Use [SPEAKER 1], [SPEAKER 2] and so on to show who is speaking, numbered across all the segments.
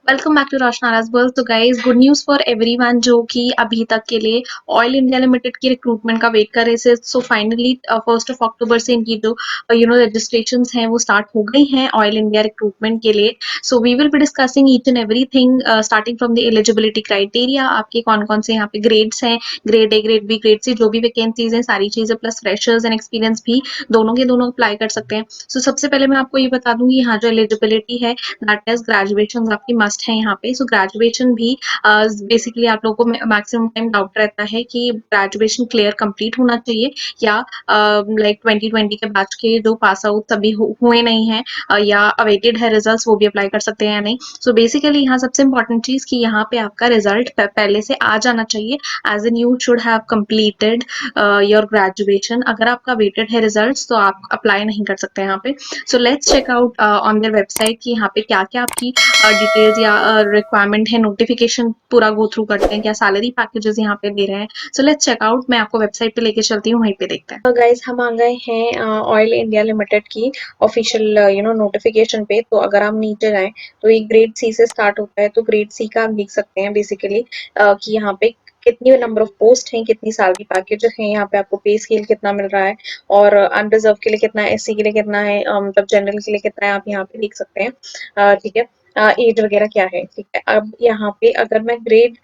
[SPEAKER 1] Welcome back to Roshan Aaraj world. तो guys, good news for everyone जो कि अभी तक के लिए ऑयल इंडिया लिमिटेड की रिक्रूटमेंट का वेट कर रहे थे। सो फाइनली 1 अक्टूबर से इनकी जो रजिस्ट्रेशंस हैं वो स्टार्ट हो गई हैं ऑयल इंडिया रिक्रूटमेंट के लिए। So we will be discussing each and everything starting from the eligibility criteria, आपके कौन कौन से यहाँ पे ग्रेड्स हैं, grade A, grade B, grade C, जो भी वैकेंसीज हैं सारी चीजें, प्लस फ्रेशर्स एंड एक्सपीरियंस भी दोनों के दोनों अप्लाई कर सकते हैं। सो सबसे पहले मैं आपको ये बता दूंगी, यहाँ जो एलिजिबिलिटी है दैट इज ग्रेजुएशन आपकी मस्ट है यहाँ पे। सो ग्रेजुएशन भी बेसिकली आप लोगों को मैक्सिमम टाइम डाउट रहता है कि ग्रेजुएशन क्लियर कंप्लीट होना चाहिए या लाइक 2020 के बैच के जो पास आउट सभी हुए नहीं हैं या अवेटेड है रिजल्ट्स, वो भी अप्लाई कर सकते हैं या नहीं। सो बेसिकली यहाँ सबसे इंपॉर्टेंट चीज कि यहाँ पे आपका रिजल्ट पहले से आ जाना चाहिए, as an you should have completed your graduation. अगर आपका वेटेड है रिजल्ट्स तो आप अप्लाई नहीं कर सकते यहाँ पे। So let's check out on their website कि यहाँ पे क्या क्या आपकी डिटेल्स या रिक्वायरमेंट है। नोटिफिकेशन पूरा गो थ्रू करते हैं, क्या सैलरी पैकेजेस यहाँ पे दे रहे हैं। सो लेट्स चेक आउट, मैं आपको वेबसाइट पे लेके चलती हूँ, वहीं पे देखते हैं। गाइस, हम आ गए हैं ऑयल इंडिया लिमिटेड की ऑफिशियल नोटिफिकेशन पे। तो अगर हम नीचे जाएं तो ये ग्रेड सी से स्टार्ट होता है। तो ग्रेड सी का आप देख सकते हैं बेसिकली कि यहाँ पे कितनी नंबर ऑफ पोस्ट हैं, कितनी सैलरी पैकेज है, यहाँ पे आपको पे स्केल कितना मिल रहा है और अनरिजर्व के लिए कितना है, एससी के लिए कितना है, मतलब जनरल के लिए कितना है, आप यहाँ पे देख सकते हैं। ठीक है, एज वगैरह क्या है। ठीक है, अब यहाँ पे अगर मैं ग्रेड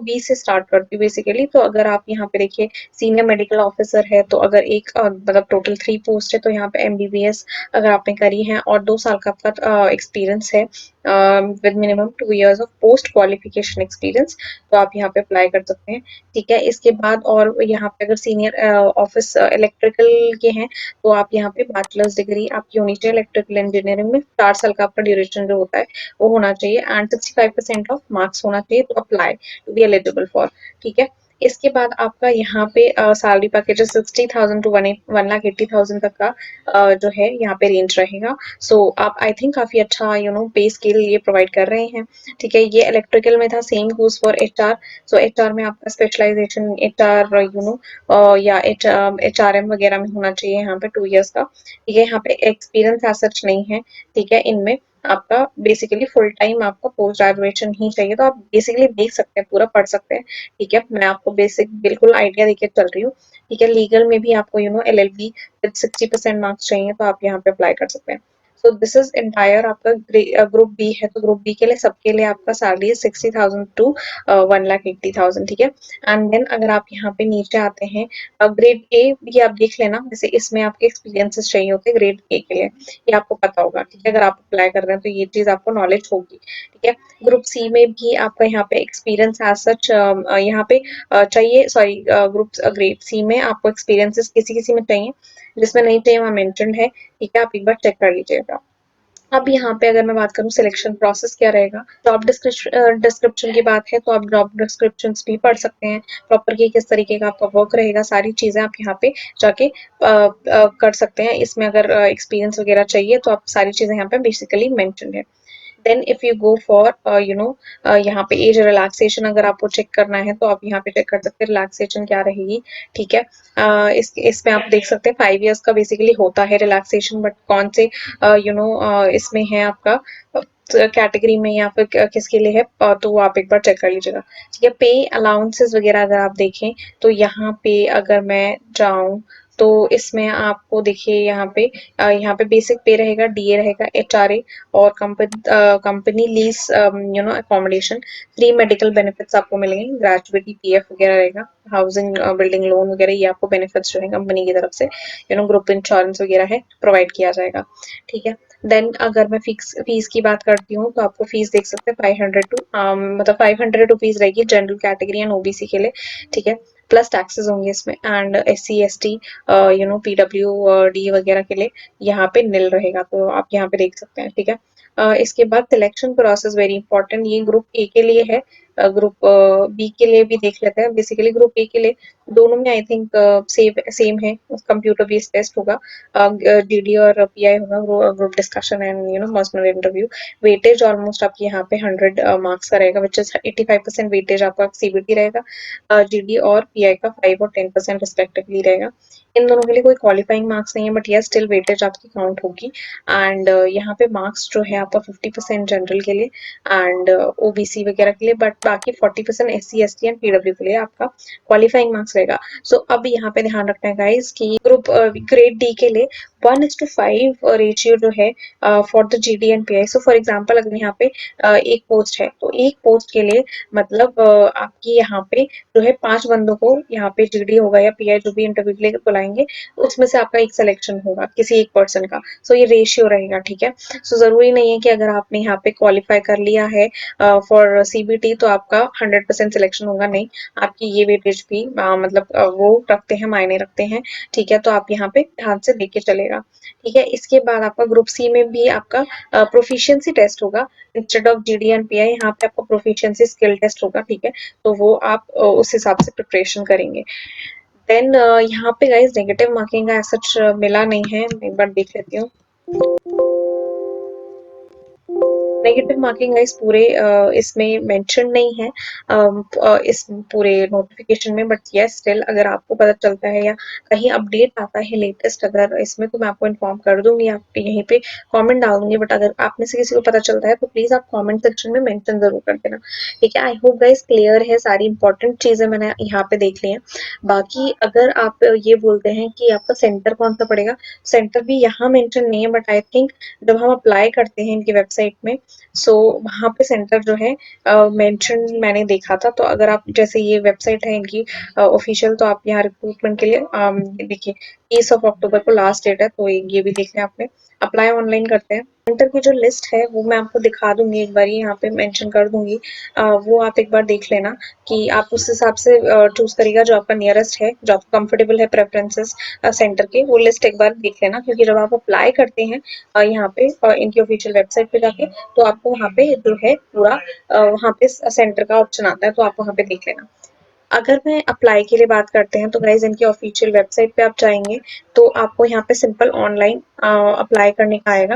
[SPEAKER 1] बी से स्टार्ट करती हूँ बेसिकली, तो अगर आप यहाँ पे देखिए सीनियर मेडिकल ऑफिसर है, तो अगर एक मतलब टोटल 3 पोस्ट है, तो यहाँ पे एमबीबीएस अगर आपने करी है और 2 साल का आपका एक्सपीरियंस है with minimum 2 years of post qualification experience, तो आप यहाँ पे अप्लाई कर सकते हैं। ठीक है, इसके बाद और यहाँ पे अगर सीनियर ऑफिस इलेक्ट्रिकल के हैं, तो आप यहाँ पे बैचलर्स डिग्री आपकी होनी चाहिए इलेक्ट्रिकल इंजीनियरिंग में, 4 साल का आपका ड्यूरेशन जो होता है वो होना चाहिए एंड 65% ऑफ मार्क्स होना चाहिए to apply to be eligible for. ठीक है, इसके बाद आपका यहाँ पे सैलरी पैकेज 60,000 टू 1,80,000 तक का जो है यहाँ पे रेंज रहेगा। सो आप आई थिंक काफी अच्छा पे स्केल ये प्रोवाइड कर रहे हैं। ठीक है, ये इलेक्ट्रिकल में था, same goes for HR. So HR में आपका स्पेशलाइजेशन एचआर या एचआरएम वगैरह में होना चाहिए यहाँ पे 2 इयर्स का। ठीक है, यहाँ पे एक्सपीरियंस एज सच नहीं है। ठीक है, इनमें आपका बेसिकली फुल टाइम आपका पोस्ट ग्रेजुएशन ही चाहिए, तो आप बेसिकली देख सकते हैं, पूरा पढ़ सकते हैं। ठीक है, मैं आपको बेसिक बिल्कुल आइडिया देके चल रही हूँ। ठीक है, लीगल में भी आपको एलएलबी विद 60% मार्क्स चाहिए, तो आप यहाँ पे अप्लाई कर सकते हैं। सो दिस इज एंटायर आपका ग्रुप बी है, तो ग्रुप बी के लिए सबके लिए आपका सैलरी है 60,000 टू 1,80,000। ठीक है, एंड देन अगर आप यहाँ पे नीचे आते हैं ग्रेड ए भी आप देख लेना, जैसे इसमें आपके एक्सपीरियंसेस चाहिए होते हैं ग्रेड ए के लिए, ये आपको पता होगा। ठीक है, अगर आप अप्लाई कर रहे हैं तो ये चीज आपको नॉलेज होगी। ठीक है, ग्रुप सी में भी आपका यहाँ पे एक्सपीरियंस एज सच यहाँ पे चाहिए, सॉरी ग्रुप ग्रेड सी में आपको एक्सपीरियंसेस किसी किसी में चाहिए, जिसमें नहीं चाहिए वहाँ मेंशन्ड है। ठीक है, आप एक बार चेक कर लीजिएगा। अब यहाँ पे अगर मैं बात करूँ सिलेक्शन प्रोसेस क्या रहेगा, जॉब डिस्क्रिप्शन की बात है तो आप जॉब डिस्क्रिप्शन भी पढ़ सकते हैं प्रॉपर कि किस तरीके का आपका वर्क रहेगा, सारी चीजें आप यहाँ पे जाके कर सकते हैं। इसमें अगर एक्सपीरियंस वगैरह चाहिए तो आप सारी चीजें यहाँ पे बेसिकली मेंशन है। Then if you go for यहाँ पे एज रिलैक्सेशन अगर आपको चेक करना है तो आप यहाँ पे चेक कर सकते हैं रिलैक्सेशन क्या रहेगी। ठीक है, इसमें आप देख सकते हैं 5 इयर्स का बेसिकली होता है रिलैक्सेशन, बट कौन से इसमें है आपका कैटेगरी में या फिर किसके लिए है, तो वो आप एक बार चेक कर लीजिएगा। ठीक है, पे अलाउंसेस वगैरह अगर आप देखें तो यहाँ पे अगर मैं जाऊं तो इसमें आपको देखिए यहाँ पे बेसिक पे रहेगा, डीए रहेगा, एचआरए और company lease accommodation, free medical benefits आपको मिलेंगे, ग्रेजुएटी पीएफ वगैरह रहेगा, हाउसिंग बिल्डिंग लोन वगैरह, ये आपको बेनिफिट्स जो है कंपनी की तरफ से ग्रुप इंश्योरेंस वगैरह है प्रोवाइड किया जाएगा। ठीक है, देन अगर मैं फीस की बात करती हूँ तो आपको फीस देख सकते हैं 500 टू मतलब 500 रुपीज रहेगी जनरल कैटेगरी एंड ओबीसी के लिए। ठीक है, प्लस टैक्सेस होंगे इसमें and SC ST PW D वगैरह के लिए यहाँ पे निल रहेगा, तो आप यहाँ पे देख सकते हैं। ठीक है, इसके बाद सिलेक्शन प्रोसेस वेरी इंपॉर्टेंट, ये ग्रुप ए के लिए है। ग्रुप बी के लिए भी देख लेते हैं। बेसिकली ग्रुप ए के लिए दोनों में आई थिंक सेम सेम है, कंप्यूटर बेस्ड टेस्ट होगा, जीडी और पीआई होगा, group discussion and personal interview. Weightage almost आपकी यहाँ पे 100 मार्क्स का रहेगा, विच इज 85% वेटेज आपका सीबीटी रहेगा, जीडी और पीआई का 5 और 10% रिस्पेक्टिवली रहेगा। इन दोनों के लिए कोई क्वालिफाइंग मार्क्स नहीं है, बट यस स्टिल वेटेज आपकी काउंट होगी। एंड यहाँ पे मार्क्स जो है आपका 50% जनरल के लिए एंड ओबीसी वगैरह के लिए, बट बाकी 40% एससी एसटी एंड पीडब्ल्यू के लिए आपका क्वालिफाइंग मार्क्स रहेगा। सो अब यहाँ पे ध्यान रखना है गाइस कि ग्रुप ग्रेड डी के लिए 1:5 रेशियो जो है for the GD and pi. So for example अगर यहाँ पे एक पोस्ट है, तो एक पोस्ट के लिए मतलब आपकी यहाँ पे जो है 5 बंदों को यहाँ पे जीडी होगा या पीआई जो भी इंटरव्यू के लिए बुलाएंगे, उसमें से आपका एक सिलेक्शन होगा किसी एक पर्सन का। सो ये रेशियो रहेगा, ठीक है। सो जरूरी नहीं है कि अगर आपने यहाँ पे क्वालिफाई कर लिया है फॉर सीबीटी तो आपका 100% सिलेक्शन होगा, नहीं। आपकी ये वेटेज भी मतलब वो रखते हैं, मायने रखते हैं, ठीक है। तो आप यहाँ पे ध्यान से देख के चलेगा, ठीक है। इसके बाद आपका ग्रुप सी में भी आपका प्रोफिशिएंसी टेस्ट होगा, instead of GD and pi यहाँ पे आपका प्रोफिशिएंसी स्किल टेस्ट होगा, ठीक है। तो वो आप उस हिसाब से प्रिपरेशन करेंगे। देन यहाँ पे गाइस नेगेटिव मार्किंग का सच मिला नहीं है, एक बार देख लेती हूँ। नेगेटिव मार्किंग गाइस पूरे इसमें मेंशन नहीं है इस पूरे नोटिफिकेशन में, बट यस स्टिल अगर आपको पता चलता है या कहीं अपडेट आता है लेटेस्ट अगर इसमें, तो मैं आपको इन्फॉर्म कर दूंगी, आप यहीं पे कमेंट डाल दूंगी। बट अगर आप में से किसी को पता चलता है तो प्लीज आप कमेंट सेक्शन में मेंशन जरूर कर देना, ठीक है। आई होप गाइस क्लियर है, सारी इंपॉर्टेंट चीजें मैंने यहाँ पे देख ली है। बाकी अगर आप ये बोलते हैं कि आपका सेंटर कौन सा पड़ेगा, सेंटर भी यहाँ मेंशन नहीं है, बट आई थिंक जब हम अप्लाई करते हैं इनकी वेबसाइट में, सो वहाँ पे सेंटर जो है मेंशन मैंने देखा था। तो अगर आप जैसे ये वेबसाइट है इनकी ऑफिशियल, तो आप यहाँ रिक्रूटमेंट के लिए देखिए 30 ऑफ अक्टूबर को लास्ट डेट है, तो ये भी देख लें आपने। अप्लाई ऑनलाइन करते हैं, सेंटर की जो लिस्ट है वो मैं आपको दिखा दूंगी, एक बार यहाँ पे मेंशन कर दूंगी, वो आप एक बार देख लेना कि आप उस हिसाब से चूज करिएगा जो आपका नियरेस्ट है, जो आपको कंफर्टेबल है प्रेफरेंसेस सेंटर के, वो लिस्ट एक बार देख लेना। क्योंकि जब आप अप्लाई करते हैं यहाँ पे इनकी ऑफिशियल वेबसाइट पे जाके, तो आपको वहाँ पे जो है पूरा वहाँ पे सेंटर का ऑप्शन आता है, तो आप वहाँ पे देख लेना। अगर मैं अप्लाई के लिए बात करते हैं तो गाइज इनकी ऑफिशियल वेबसाइट पे आप जाएंगे तो आपको यहाँ पे सिंपल ऑनलाइन अप्लाई करने का आएगा।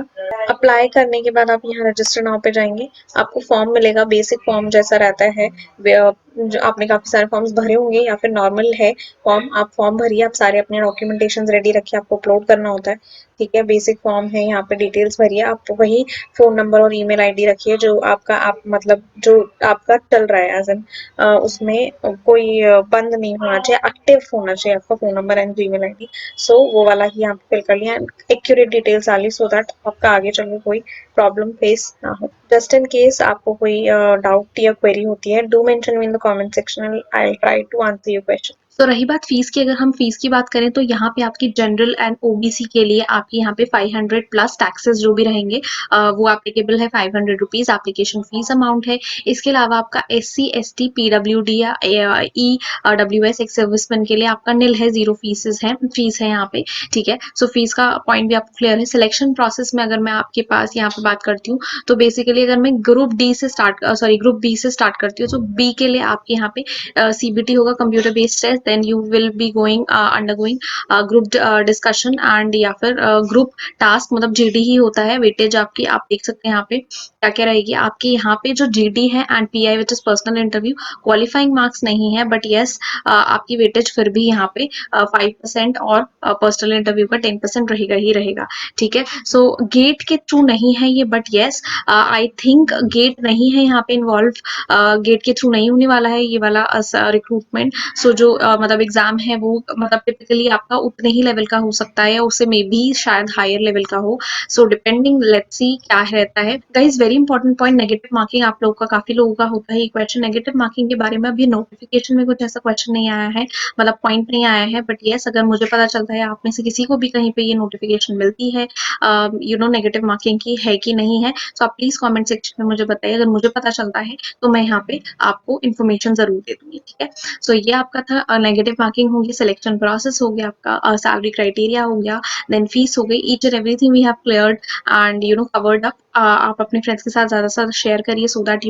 [SPEAKER 1] अप्लाई करने के बाद आप यहाँ रजिस्टर नाउ पे जाएंगे, आपको फॉर्म मिलेगा, बेसिक फॉर्म जैसा रहता है, जो आपने काफी सारे फॉर्म्स भरे होंगे या फिर नॉर्मल है फॉर्म, आप फॉर्म भरिए, आप सारे अपने डॉक्यूमेंटेशन रेडी रखिए, आपको अपलोड करना होता है, ठीक है। बेसिक फॉर्म है, यहाँ पे डिटेल्स भरिए, आप वही फोन नंबर और ईमेल आईडी रखिए जो आपका आप मतलब जो आपका चल रहा है एज एन उसमें कोई बंद नहीं होना चाहिए, एक्टिव होना चाहिए आपका phone number and Gmail ID. So वो वाला ही आप फिल कर लिया, एक्यूरेट डिटेल्स डाली, सो दैट आपका आगे चल के कोई प्रॉब्लम फेस ना हो। जस्ट इन केस आपको कोई डाउट या क्वेरी होती है, do mention me in the comment section, I will try to answer your question. तो रही बात फीस की, अगर हम फीस की बात करें तो यहाँ पे आपकी जनरल एंड ओबीसी के लिए आपके यहाँ पे 500 प्लस टैक्सेस जो भी रहेंगे वो एप्लीकेबल है, 500 रुपीज एप्लीकेशन फीस अमाउंट है। इसके अलावा आपका SC ST PWD या EWS एक सर्विसमैन के लिए आपका निल है, जीरो फीस है यहाँ पे, ठीक है। सो फीस का पॉइंट भी आपको क्लियर है। सिलेक्शन प्रोसेस में अगर मैं आपके पास यहाँ पे बात करती हूँ तो बेसिकली अगर मैं ग्रुप बी से स्टार्ट करती हूँ, तो बी के लिए आपके यहाँ पे CBT होगा, computer based test, then you will be going undergoing group discussion and या फिर ग्रुप टास्क, मतलब जीडी ही होता है। वेटेज आपकी आप देख सकते हैं यहाँ पे क्या क्या रहेगी आपकी, यहाँ पे जो जीडी है and pi which is personal interview, qualifying marks नहीं है, बट यस आपकी वेटेज फिर भी यहाँ पे 5% और पर्सनल इंटरव्यू का 10% रहेगा ही रहेगा, ठीक है। सो गेट के थ्रू नहीं है ये, but yes I think GATE नहीं है यहाँ पे इन्वॉल्व, गेट के थ्रू नहीं होने वाला है ये वाला रिक्रूटमेंट। सो जो मतलब एग्जाम है वो मतलब टिपिकली आपका उतने ही लेवल का हो सकता है या उससे मे बी शायद हायर लेवल का हो। सो डिपेंडिंग, लेट्स सी क्या रहता है। Guys very important point, negative marking आप लोगों का, काफी लोगों का होता है ये क्वेश्चन, नेगेटिव मार्किंग के बारे में अभी नोटिफिकेशन में कुछ ऐसा क्वेश्चन नहीं आया है, मतलब पॉइंट नहीं आया है, बट यस अगर मुझे पता चलता है आप में से किसी को भी कहीं पे ये नोटिफिकेशन मिलती है नेगेटिव मार्किंग की है कि नहीं है, तो आप प्लीज कमेंट सेक्शन में मुझे बताइए, अगर मुझे पता चलता है तो मैं यहाँ पे आपको इन्फॉर्मेशन जरूर दे दूंगी, ठीक है। सो ये आपका था नेगेटिव मार्किंग होगी, सिलेक्शन प्रोसेस हो गया आपका, सैलरी क्राइटेरिया हो गया, देन फीस हो गई, each and everything we have cleared and covered up. आप अपने फ्रेंड्स के साथ ज़्यादा से ज़्यादा शेयर करिए सो दैट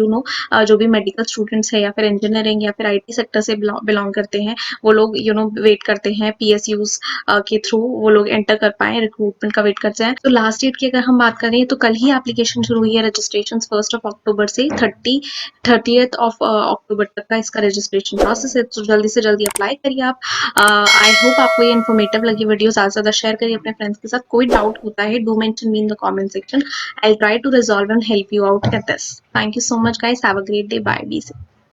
[SPEAKER 1] जो भी मेडिकल स्टूडेंट्स है या फिर इंजीनियरिंग या फिर आईटी सेक्टर से बिलोंग करते हैं, वो लोग वेट करते हैं पीएसयूज के थ्रू वो लोग एंटर कर पाए, रिक्रूटमेंट का वेट करते हैं। तो लास्ट डेट की अगर हम बात करें तो कल ही एप्लीकेशन शुरू हुई है, रजिस्ट्रेशन 1 अक्टूबर से 30 अक्टूबर तक का इसका रजिस्ट्रेशन प्रोसेस है, तो जल्दी से जल्दी अप्लाई करिए आप। आई होप आपको ये इन्फॉर्मेटिव लगी वीडियो, ज़्यादा से ज़्यादा शेयर करिए अपने फ्रेंड्स के साथ। कोई डाउट होता है do mention me in the comment section, I try to resolve and help you out at this. Thank you so much guys, have a great day, bye, be safe.